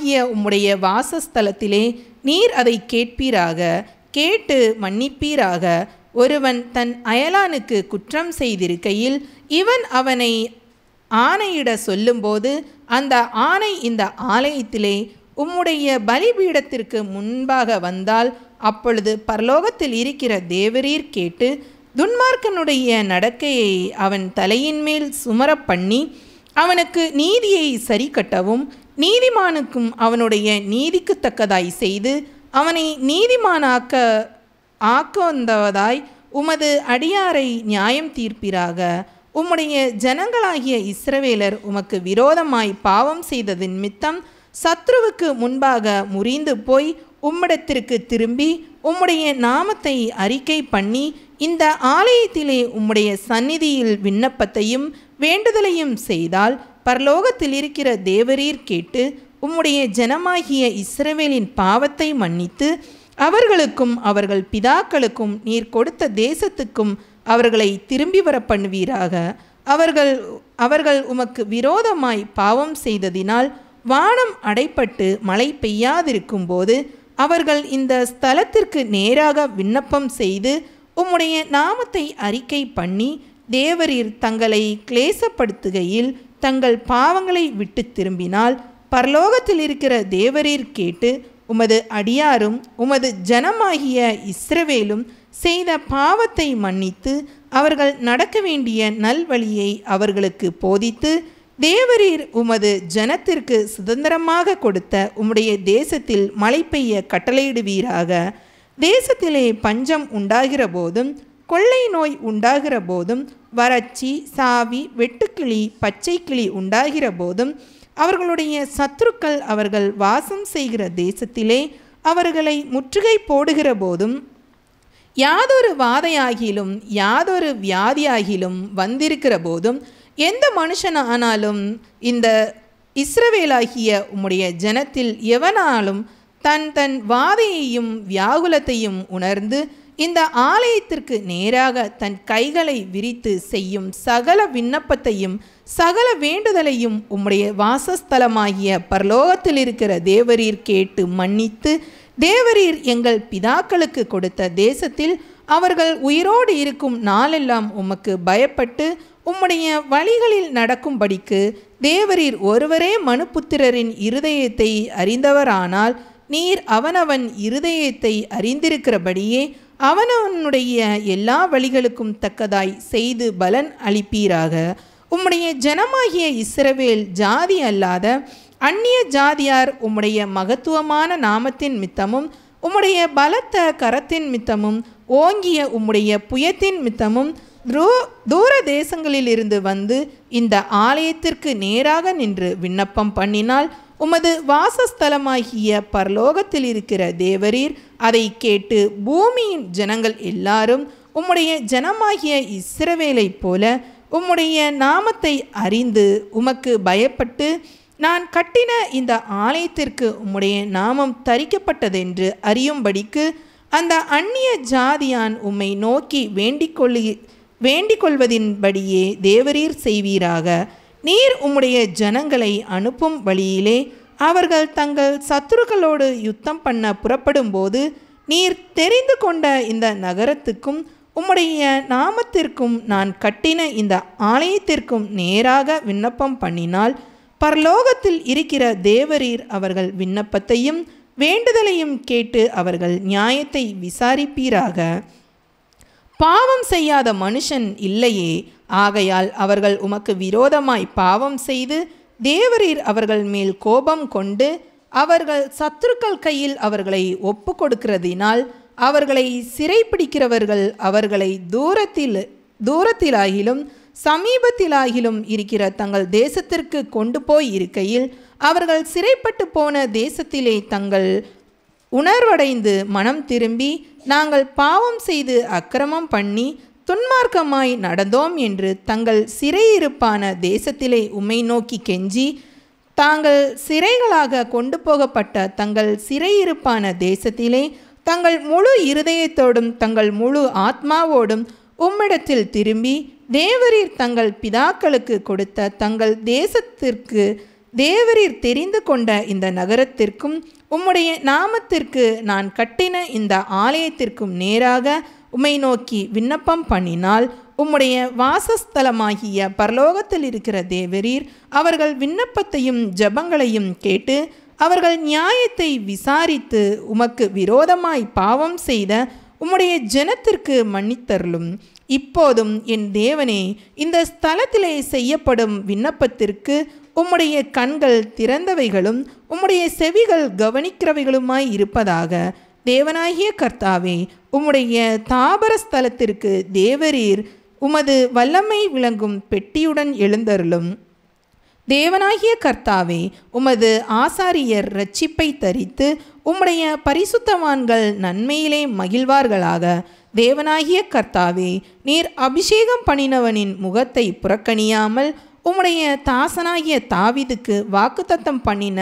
ஆலயமாகிய உம்முடைய வாசஸ்தலத்திலே நீர் அதை கேட்பீராக, கேட்டு மன்னிப்பீராக. ஒருவன் தன் அயலானுக்கு குற்றம் செய்திருக்கையில் இவன் அவனை ஆணையிட சொல்லும்போது அந்த ஆணை இந்த ஆலயத்திலே உம்முடைய பலிபீடத்திற்கு முன்பாக வந்தால், அப்பொழுது பரலோகத்தில் இருக்கிற தேவரீர் கேட்டு துன்மார்க்கனுடைய நடக்கையை அவன் தலையின் மேல் சுமர பண்ணி அவனுக்கு நீதியை சரி கட்டவும் நீதிமானுக்கும் அவனுடைய நீதிக்கு தக்கதாய் செய்து அவனை ஆக்குவதாய் உமது அடியாரை நியாயம் தீர்ப்பீராக. உம்முடைய ஜனங்களாகிய இஸ்ரவேலர் உமக்கு விரோதமாய் பாவம் செய்தது நிமித்தம் சத்ருவுக்கு முன்பாக முறிந்து போய் உம்மிடத்திற்கு திரும்பி உம்முடைய நாமத்தை அறிக்கை பண்ணி இந்த ஆலயத்திலே உம்முடைய சந்நிதியில் விண்ணப்பத்தையும் வேண்டுதலையும் செய்தால், பரலோகத்தில் இருக்கிற தேவரீர் கேட்டு உம்முடைய ஜனமாகிய இஸ்ரவேலின் பாவத்தை மன்னித்து அவர்களுக்கும் அவர்கள் பிதாக்களுக்கும் நீர் கொடுத்த தேசத்துக்கும் அவர்களை திரும்பி வர பண்ணுவீராக. அவர்கள் உமக்கு விரோதமாய் பாவம் செய்ததினால் வானம் அடைப்பட்டு மழை பெய்யாதிருக்கும் போது அவர்கள் இந்த ஸ்தலத்திற்கு நேராக விண்ணப்பம் செய்து உம்முடைய நாமத்தை அறிக்கை பண்ணி தேவரீர் தங்களை கிளேசப்படுத்துகையில் தங்கள் பாவங்களை விட்டு திரும்பினால், பரலோகத்தில் இருக்கிற தேவரீர் கேட்டு உமது அடியாரும் உமது ஜனமாகிய இஸ்ரவேலும் செய்த பாவத்தை மன்னித்து அவர்கள் நடக்க வேண்டிய நல்வழியை அவர்களுக்கு போதித்து தேவரீர் உமது ஜனத்திற்கு சுதந்திரமாக கொடுத்த உம்முடைய தேசத்தில் மழை பெய்ய கட்டளையிடுவீராக. தேசத்திலே பஞ்சம் உண்டாகிற போதும் கொள்ளை நோய் உண்டாகிற போதும் வறட்சி சாவி வெட்டுக்கிளி பச்சை கிளி உண்டாகிற போதும் அவர்களுடைய சத்துருக்கள் அவர்கள் வாசம் செய்கிற தேசத்திலே அவர்களை முற்றுகை போடுகிற போதும் யாதொரு வாதையாகிலும் யாதொரு வியாதியாகிலும் வந்திருக்கிற போதும் எந்த மனுஷனானாலும் இந்த இஸ்ரவேலாகிய உம்முடைய ஜனத்தில் எவனாலும் தன் வாதையையும் வியாகுலத்தையும் உணர்ந்து இந்த ஆலயத்திற்கு நேராக தன் கைகளை விரித்து செய்யும் சகல விண்ணப்பத்தையும் சகல வேண்டுதலையும் உம்முடைய வாசஸ்தலமாகிய பரலோகத்தில் இருக்கிற தேவரீர் கேட்டு மன்னித்து தேவரீர் எங்கள் பிதாக்களுக்கு கொடுத்த தேசத்தில் அவர்கள் உயிரோடு இருக்கும் நாளெல்லாம் உமக்கு பயப்பட்டு உம்முடைய வழிகளில் நடக்கும்படிக்கு தேவரீர் ஒருவரே மனுபுத்திரரின் இருதயத்தை அறிந்தவரானால் நீர் அவனவன் இருதயத்தை அறிந்திருக்கிறபடியே அவனவனுடைய எல்லா வழிகளுக்கும் தக்கதாய் செய்து பலன் அளிப்பீராக. உம்முடைய ஜனமாகிய இஸ்ரவேல் ஜாதி அல்லாத அந்நிய ஜாதியார் உம்முடைய மகத்துவமான நாமத்தின் மித்தமும் உம்முடைய பலத்த கரத்தின் மித்தமும் ஓங்கிய உம்முடைய புயத்தின் மித்தமும் தூர தேசங்களிலிருந்து வந்து இந்த ஆலயத்திற்கு நேராக நின்று விண்ணப்பம் பண்ணினால் உமது வாசஸ்தலமாகிய பரலோகத்தில் இருக்கிற தேவரீர் அதை கேட்டு பூமியின் ஜனங்கள் எல்லாரும் உம்முடைய ஜனமாகிய இஸ்ரவேலைப் போல உம்முடைய நாமத்தை அறிந்து உமக்கு பயப்பட்டு நான் கட்டின இந்த ஆலயத்திற்கு உம்முடைய நாமம் தரிக்கப்பட்டதென்று அறியும்படிக்கு அந்த அந்நிய ஜாதியான் உம்மை நோக்கி வேண்டிக் கொள்வதின்படியே தேவரீர் செய்வீராக. நீர் உம்முடைய ஜனங்களை அனுப்பும் வழியிலே அவர்கள் தங்கள் சத்துருக்களோடு யுத்தம் பண்ண புறப்படும்போது நீர் தெரிந்து கொண்ட இந்த நகரத்துக்கும் உம்முடைய நாமத்திற்கும் நான் கட்டின இந்த ஆலயத்திற்கும் நேராக விண்ணப்பம் பண்ணினால் பரலோகத்தில் இருக்கிற தேவரீர் அவர்கள் விண்ணப்பத்தையும் வேண்டுதலையும் கேட்டு அவர்கள் நியாயத்தை விசாரிப்பீராக. பாவம் செய்யாத மனுஷன் இல்லையே, ஆகையால் அவர்கள் உமக்கு விரோதமாய் பாவம் செய்து தேவரீர் அவர்கள் மேல் கோபம் கொண்டு அவர்கள் சத்துருக்கள் கையில் அவர்களை ஒப்பு கொடுக்கிறதினால் அவர்களை சிறைப்பிடிக்கிறவர்கள் அவர்களை தூரத்திலாகிலும் சமீபத்திலாகிலும் இருக்கிற தங்கள் தேசத்திற்கு கொண்டு போய் இருக்கையில் அவர்கள் சிறைப்பட்டு போன தேசத்திலே தங்கள் உணர்வடைந்து மனம் திரும்பி நாங்கள் பாவம் செய்து அக்கிரமம் பண்ணி துன்மார்க்கமாய் நடந்தோம் என்று தங்கள் சிறையிருப்பான தேசத்திலே உம்மை நோக்கி கெஞ்சி தாங்கள் சிறைகளாக கொண்டு போகப்பட்ட தங்கள் சிறையிருப்பான தேசத்திலே தங்கள் முழு இருதயத்தோடும் தங்கள் முழு ஆத்மாவோடும் உம்மிடத்தில் திரும்பி தேவரீர் தங்கள் பிதாக்களுக்கு கொடுத்த தங்கள் தேசத்திற்கு தேவரீர் தெரிந்து கொண்ட இந்த நகரத்திற்கும் உம்முடைய நாமத்திற்கு நான் கட்டின இந்த ஆலயத்திற்கும் நேராக உம்மை நோக்கி விண்ணப்பம் பண்ணினால் உம்முடைய வாசஸ்தலமாகிய பரலோகத்தில் இருக்கிற தேவரீர் அவர்கள் விண்ணப்பத்தையும் ஜெபங்களையும் கேட்டு அவர்கள் நியாயத்தை விசாரித்து உமக்கு விரோதமாய் பாவம் செய்த உம்முடைய ஜனத்திற்கு மன்னித்தருளும். இப்போதும் என் தேவனே, இந்த ஸ்தலத்திலே செய்யப்படும் விண்ணப்பத்திற்கு உம்முடைய கண்கள் திறந்தவைகளும் உம்முடைய செவிகள் கவனிக்கிறவைகளுமாய் இருப்பதாக. தேவனாகிய கர்த்தாவே, உம்முடைய தாபர ஸ்தலத்திற்கு தேவரீர் உமது வல்லமை விளங்கும் பெட்டியுடன் எழுந்தருளும். தேவனாகிய கர்த்தாவே, உமது ஆசாரியர் இரட்சிப்பை தரித்து உம்முடைய பரிசுத்தவான்கள் நன்மையிலே மகிழ்வார்களாக. தேவனாகிய கர்த்தாவே, நீர் அபிஷேகம் பண்ணினவனின் முகத்தை புறக்கணியாமல் உம்முடைய தாசனாகிய தாவீதுக்கு வாக்குத்தத்தம் பண்ணின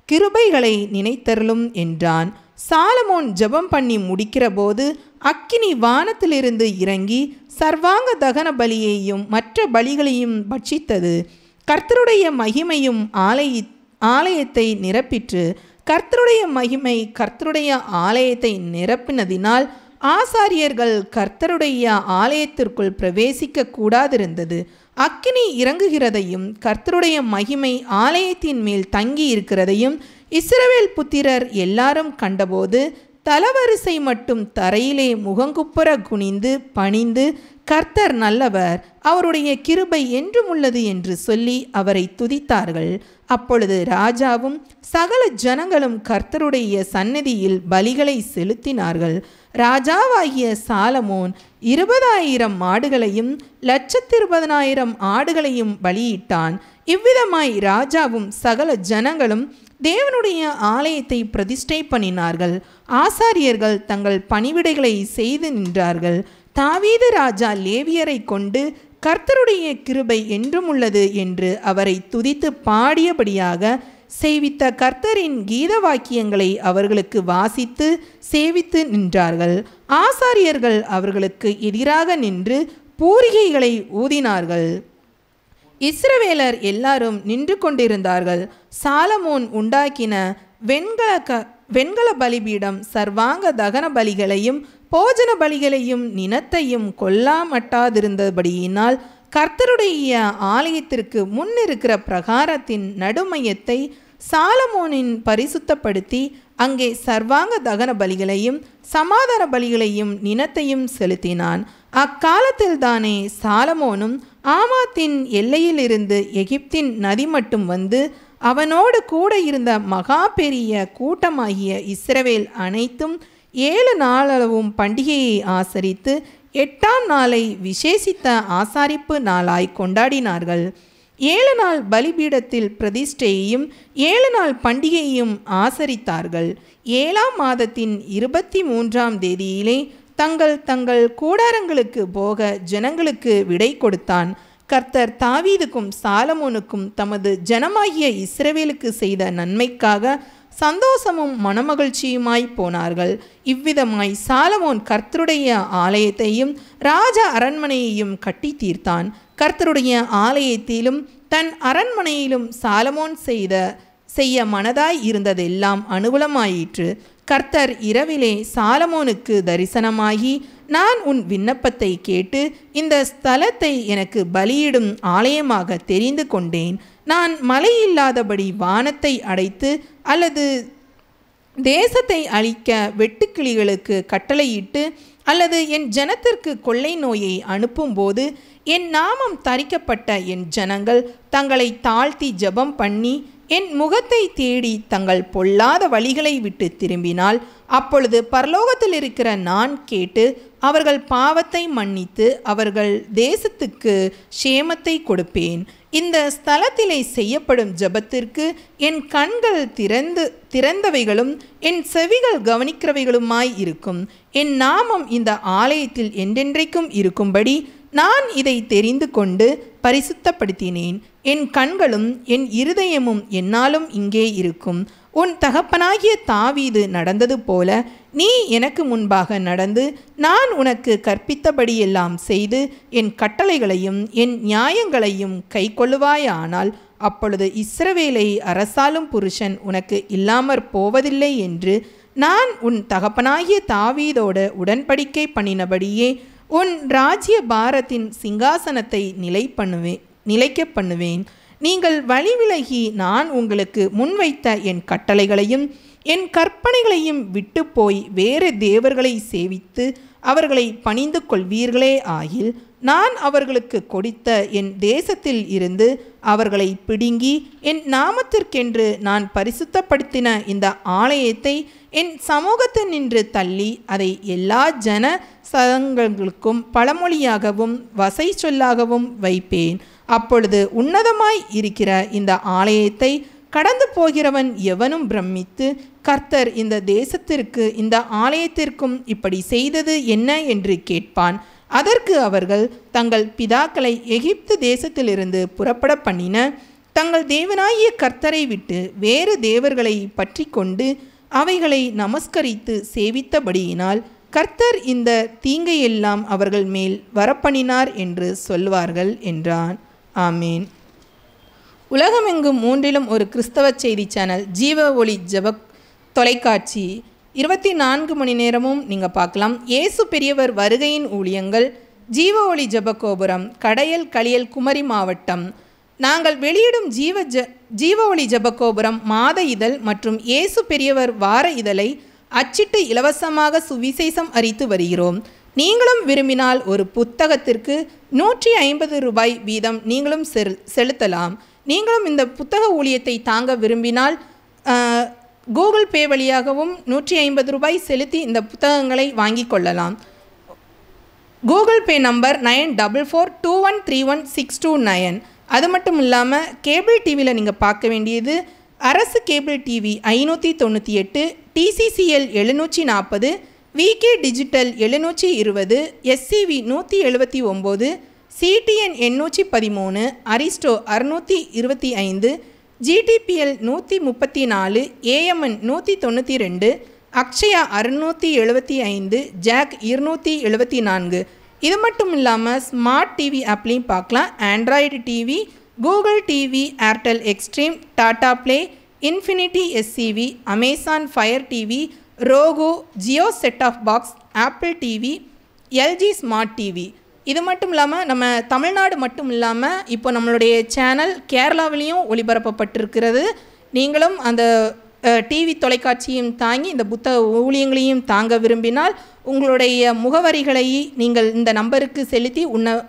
கிருபைகளை நினைத்தருளும் என்றான். சாலமோன் ஜெபம் பண்ணி முடிக்கிற போது அக்கினி வானத்திலிருந்து இறங்கி சர்வாங்க தகன பலியையும் மற்ற பலிகளையும் பட்சித்தது. கர்த்தருடைய மகிமையும் ஆலயத்தை நிரப்பிற்று. கர்த்தருடைய மகிமை கர்த்தருடைய ஆலயத்தை நிரப்பினதினால் ஆசாரியர்கள் கர்த்தருடைய ஆலயத்திற்குள் பிரவேசிக்க கூடாதிருந்தது. அக்கினி இறங்குகிறதையும் கர்த்தருடைய மகிமை ஆலயத்தின் மேல் தங்கி இருக்கிறதையும் இஸ்ரவேல் புத்திரர் எல்லாரும் கண்டபோது தலவரிசை மட்டும் தரையிலே முகங்குப்புற குனிந்து பணிந்து, கர்த்தர் நல்லவர், அவருடைய கிருபை என்றும் உள்ளது என்று சொல்லி அவரை துதித்தார்கள். அப்பொழுது ராஜாவும் சகல ஜனங்களும் கர்த்தருடைய சந்நிதியில் பலிகளை செலுத்தினார்கள். ராஜாவாகிய சாலமோன் 20,000 மாடுகளையும் 120,000 ஆடுகளையும் பலியிட்டான். இவ்விதமாய் ராஜாவும் சகல ஜனங்களும் தேவனுடைய ஆலயத்தை பிரதிஷ்டை பண்ணினார்கள். ஆசாரியர்கள் தங்கள் பணிவிடைகளை செய்து நின்றார்கள். தாவீது ராஜா லேவியரை கொண்டு கர்த்தருடைய கிருபை என்றும் உள்ளது என்று அவரை துதித்து பாடியபடியாக சேவித்த கர்த்தரின் கீத வாக்கியங்களை அவர்களுக்கு வாசித்து சேவித்து நின்றார்கள். ஆசாரியர்கள் அவர்களுக்கு எதிராக நின்று பூரிகைகளை ஊதினார்கள். இஸ்ரவேலர் எல்லாரும் நின்று கொண்டிருந்தார்கள். சாலமோன் உண்டாக்கின வெண்கல பலிபீடம் சர்வாங்க தகன பலிகளையும் போஜன பலிகளையும் நினத்தையும் கொல்லாமட்டாதிருந்தபடியினால் கர்த்தருடைய ஆலயத்திற்கு முன்னிருக்கிற பிரகாரத்தின் நடுமையத்தை சாலமோனின் பரிசுத்தப்படுத்தி அங்கே சர்வாங்க தகன பலிகளையும் சமாதான பலிகளையும் நினத்தையும் செலுத்தினான். அக்காலத்தில் தானே சாலமோனும் ஆமாத்தின் எல்லையிலிருந்து எகிப்தின் நதி மட்டும் வந்து அவனோடு கூட இருந்த மகா பெரிய கூட்டமாகிய இஸ்ரவேல் அனைத்தும் 7 நாளளவும் பண்டிகையை ஆசரித்து 8ஆம் நாளை விசேஷித்த ஆசாரிப்பு நாளாய் கொண்டாடினார்கள். 7 நாள் பலிபீடத்தில் பிரதிஷ்டையையும் 7 நாள் பண்டிகையையும் ஆசரித்தார்கள். 7ஆம் மாதத்தின் 23ஆம் தேதியிலே தங்கள் கூடாரங்களுக்கு போக ஜனங்களுக்கு விடை கொடுத்தான். கர்த்தர் தாவீதுக்கும் சாலமோனுக்கும் தமது ஜனமாகிய இஸ்ரவேலுக்கு செய்த நன்மைக்காக சந்தோஷமும் மனமகிழ்ச்சியுமாய் போனார்கள். இவ்விதமாய் சாலமோன் கர்த்தருடைய ஆலயத்தையும் ராஜ அரண்மனையையும் கட்டி தீர்த்தான். கர்த்தருடைய ஆலயத்திலும் தன் அரண்மனையிலும் சாலமோன் செய்ய மனதாய் இருந்ததெல்லாம் அனுகூலமாயிற்று. கர்த்தர் இரவிலே சாலமோனுக்கு தரிசனமாகி, நான் உன் விண்ணப்பத்தை கேட்டு இந்த ஸ்தலத்தை எனக்கு பலியிடும் ஆலயமாக தெரிந்து கொண்டேன். நான் மழையில்லாதபடி வானத்தை அடைத்து அல்லது தேசத்தை அழிக்க வெட்டுக்கிளிகளுக்கு கட்டளையிட்டு அல்லது என் ஜனத்திற்கு கொள்ளை நோயை அனுப்பும்போது என் நாமம் தரிக்கப்பட்ட என் ஜனங்கள் தங்களை தாழ்த்தி ஜெபம் பண்ணி என் முகத்தை தேடி தங்கள் பொல்லாத வழிகளை விட்டு திரும்பினால், அப்பொழுது பரலோகத்தில் இருக்கிற நான் கேட்டு அவர்கள் பாவத்தை மன்னித்து அவர்கள் தேசத்துக்கு சேமத்தை கொடுப்பேன். இந்த ஸ்தலத்திலே செய்யப்படும் ஜெபத்திற்கு என் கண்கள் திறந்தவைகளும் என் செவிகள் கவனிக்கிறவைகளுமாய் இருக்கும். என் நாமம் இந்த ஆலயத்தில் என்றென்றைக்கும் இருக்கும்படி நான் இதை தெரிந்து கொண்டு பரிசுத்தப்படுத்தினேன். என் கண்களும் என் இருதயமும் என்னாலும் இங்கே இருக்கும். உன் தகப்பனாகிய தாவீது நடந்தது போல நீ எனக்கு முன்பாக நடந்து நான் உனக்கு கற்பித்தபடியெல்லாம் செய்து என் கட்டளைகளையும் என் நியாயங்களையும் கைக்கொள்ளுவாயானால், அப்பொழுது இஸ்ரவேலை அரசாளும் புருஷன் உனக்கு இல்லாமற் போவதில்லை என்று நான் உன் தகப்பனாகிய தாவீதோடு உடன்படிக்கை பண்ணினபடியே உன் ராஜ்ய பாரத்தின் சிங்காசனத்தை நிலைக்க பண்ணுவேன். நீங்கள் வழி விலகி நான் உங்களுக்கு முன்வைத்த என் கட்டளைகளையும் என் கற்பனைகளையும் விட்டு போய் வேறு தேவர்களை சேவித்து அவர்களை பணிந்து கொள்வீர்களே ஆகில் நான் அவர்களுக்கு கொடுத்த என் தேசத்தில் இருந்து அவர்களை பிடுங்கி என் நாமத்திற்கென்று நான் பரிசுத்தப்படுத்தின இந்த ஆலயத்தை என் சமூகத்தில் நின்று தள்ளி அதை எல்லா ஜன சதங்களுக்கும் பழமொழியாகவும் வசை சொல்லாகவும் வைப்பேன். அப்பொழுது உன்னதமாய் இருக்கிற இந்த ஆலயத்தை கடந்து போகிறவன் எவனும் பிரமித்து, கர்த்தர் இந்த தேசத்திற்கு இந்த ஆலயத்திற்கும் இப்படி செய்தது என்ன என்று கேட்பான். அதற்கு அவர்கள் தங்கள் பிதாக்களை எகிப்து தேசத்திலிருந்து புறப்பட பண்ணின தங்கள் தேவனாகிய கர்த்தரை விட்டு வேறு தேவர்களை பற்றி கொண்டு அவைகளை நமஸ்கரித்து சேவித்தபடியினால் கர்த்தர் இந்த தீங்கையெல்லாம் அவர்கள் மேல் வரப்பண்ணினார் என்று சொல்வார்கள் என்றான். ஆமீன். உலகமெங்கும் 3 ஒரு கிறிஸ்தவ செய்தி சேனல் ஜீவ ஒளி ஜெப தொலைக்காட்சி 24 மணி நேரமும் நீங்கள் பார்க்கலாம். இயேசு பெரியவர் வருகையின் ஊழியங்கள், ஜீவ ஒளி ஜெப கோபுரம், கடையல் களியல் குமரி மாவட்டம். நாங்கள் வெளியிடும் ஜீவ ஒளி ஜெப கோபுரம் மாத இதழ் மற்றும் இயேசு பெரியவர் வார இதழை அச்சிட்டு இலவசமாக சுவிசேஷம் அறித்து வருகிறோம். நீங்களும் விரும்பினால் ஒரு புத்தகத்திற்கு 150 ரூபாய் வீதம் நீங்களும் செலுத்தலாம். நீங்களும் இந்த புத்தக ஊழியத்தை தாங்க விரும்பினால் கூகுள் பே வழியாகவும் 150 ரூபாய் செலுத்தி இந்த புத்தகங்களை வாங்கி கொள்ளலாம். Google Pay number 9442131629. அது மட்டும் இல்லாமல் கேபிள் டிவியில் நீங்கள் பார்க்க வேண்டியது அரசு cable TV 598, TCCL 740, VK digital 720, SCV 179, CDN 813, Aristo 625, GTPL 134, AMN 192, Akshaya 675, Jack 274. இது மட்டும் இல்லாமல் ஸ்மார்ட் டிவி ஆப்லையும் பார்க்கலாம். Android TV, Google TV, Airtel Xstream, Tata play, Infinity SCV, Amazon Fire TV, Roku, Jio set off box, Apple TV, LG smart TV. இது மட்டும் இல்லாமல் நம்ம தமிழ்நாடு மட்டும் இல்லாமல் இப்போ நம்மளுடைய சேனல் கேரளாவிலையும் ஒளிபரப்பப்பட்டிருக்கிறது. நீங்களும் அந்த டிவி தொலைக்காட்சியும் தாங்கி இந்த புத்தக ஊழியங்களையும் தாங்க விரும்பினால் உங்களுடைய முகவரிகளை நீங்கள் இந்த நம்பருக்கு செலுத்தி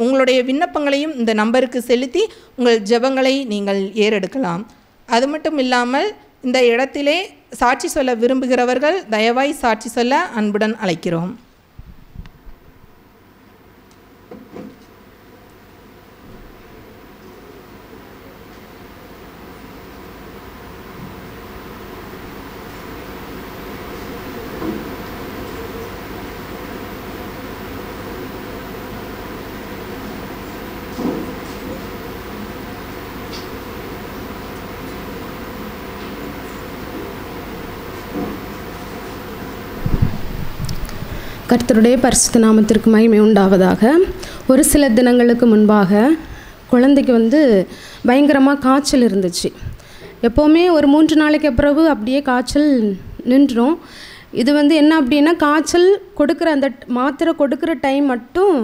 உங்களுடைய விண்ணப்பங்களையும் இந்த நம்பருக்கு செலுத்தி உங்கள் ஜெபங்களை நீங்கள் ஏறெடுக்கலாம். அது மட்டும் இல்லாமல் இந்த இடத்திலே சாட்சி சொல்ல விரும்புகிறவர்கள் தயவாய் சாட்சி சொல்ல அன்புடன் அழைக்கிறோம். கர்த்தருடைய பரிசுத்த நாமத்திற்கு மகிமை உண்டாவதாக. ஒரு சில தினங்களுக்கு முன்பாக குழந்தைக்கு பயங்கரமாக காய்ச்சல் இருந்துச்சு. எப்போவுமே ஒரு 3 நாளைக்கு பிறகு அப்படியே காய்ச்சல் நின்றுடும். இது என்ன அப்படின்னா, காய்ச்சல் கொடுக்குற அந்த மாத்திரை கொடுக்குற டைம் மட்டும்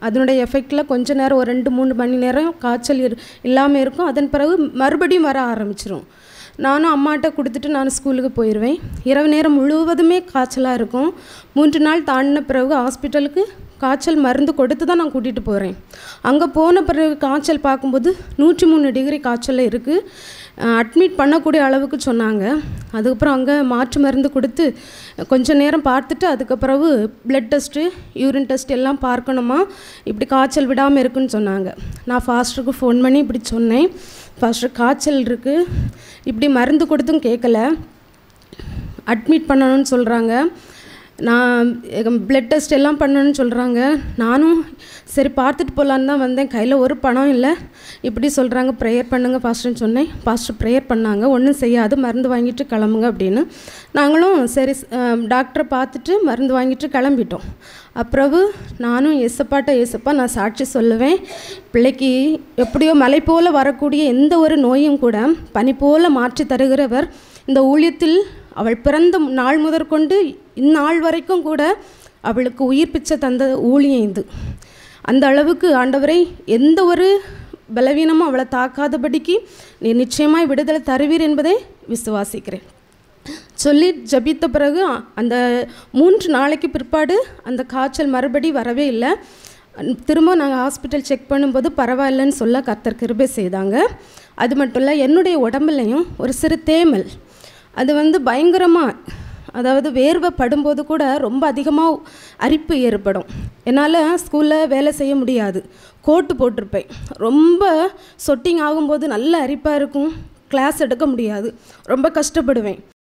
அதனுடைய எஃபெக்டில் கொஞ்ச நேரம் ஒரு 2-3 மணி நேரம் காய்ச்சல் இல்லாமல் இருக்கும். அதன் பிறகு மறுபடியும் வர ஆரம்பிச்சிடும். நானும் அம்மாட்ட கொடுத்துட்டு நான் ஸ்கூலுக்கு போயிடுவேன். இரவு நேரம் முழுவதுமே காய்ச்சலாக இருக்கும். 3 நாள் தாண்டின பிறகு ஹாஸ்பிட்டலுக்கு காய்ச்சல் மருந்து கொடுத்து தான் நான் கூட்டிகிட்டு போகிறேன். அங்கே போன பிறகு காய்ச்சல் பார்க்கும்போது 103 டிகிரி காய்ச்சலில் இருக்குது. அட்மிட் பண்ணக்கூடிய அளவுக்கு சொன்னாங்க. அதுக்கப்புறம் அங்கே மாற்று மருந்து கொடுத்து கொஞ்சம் நேரம் பார்த்துட்டு அதுக்கப்புறவு பிளட் டெஸ்ட்டு, யூரின் டெஸ்ட் எல்லாம் பார்க்கணுமா, இப்படி காய்ச்சல் விடாமல் இருக்குன்னு சொன்னாங்க. நான் ஃபாஸ்டருக்கு ஃபோன் பண்ணி இப்படி சொன்னேன், ஃபாஸ்டர் காய்ச்சல் இருக்குது, இப்படி மருந்து கொடுத்தும் கேட்கல, அட்மிட் பண்ணணும்னு சொல்கிறாங்க. நான் பிளட் டெஸ்ட் எல்லாம் பண்ணணும்னு சொல்கிறாங்க. நானும் சரி பார்த்துட்டு போகலான்னு தான் வந்தேன். கையில் ஒரு பணம் இல்லை. இப்படி சொல்கிறாங்க, ப்ரேயர் பண்ணுங்கள் பாஸ்டர்னு சொன்னேன். பாஸ்டர் ப்ரேயர் பண்ணாங்க, ஒன்றும் செய்யாது, மருந்து வாங்கிட்டு கிளம்புங்க அப்படின்னு. நாங்களும் சரி டாக்டரை பார்த்துட்டு மருந்து வாங்கிட்டு கிளம்பிட்டோம். அப்புறவு நானும் ஏசப்பா நான் சாட்சி சொல்லுவேன், பிள்ளைக்கு எப்படியோ மலை போல் வரக்கூடிய எந்த ஒரு நோயும் கூட பனி போல் மாற்றி தருகிறவர். இந்த ஊழியத்தில் அவள் பிறந்த நாள் முதற்கொண்டு இந்நாள் வரைக்கும் கூட அவளுக்கு உயிர் பிச்சை தந்த ஊழியம் இது. அந்த அளவுக்கு ஆண்டவரை எந்த ஒரு பலவீனமும் அவளை தாக்காதபடிக்கு நீ நிச்சயமாய் விடுதலை தருவீர் என்பதை விசுவாசிக்கிறேன் சொல்லி ஜபித்த பிறகு அந்த 3 நாளைக்கு பிற்பாடு அந்த காய்ச்சல் மறுபடி வரவே இல்லை. திரும்ப நாங்கள் ஹாஸ்பிட்டல் செக் பண்ணும்போது பரவாயில்லைன்னு சொல்ல கர்த்தர் கிருபை செய்தாங்க. அது மட்டும் இல்லை, என்னுடைய உடம்புலையும் ஒரு சிறு தேமல், அது பயங்கரமாக, அதாவது வேர்வை படும்போது கூட ரொம்ப அதிகமாக அரிப்பு ஏற்படும். என்னால் ஸ்கூலில் வேலை செய்ய முடியாது, கோட்டு போட்டிருப்பேன். ரொம்ப சொட்டிங் ஆகும்போது நல்ல அரிப்பாக இருக்கும், கிளாஸ் எடுக்க முடியாது, ரொம்ப கஷ்டப்படுவேன்.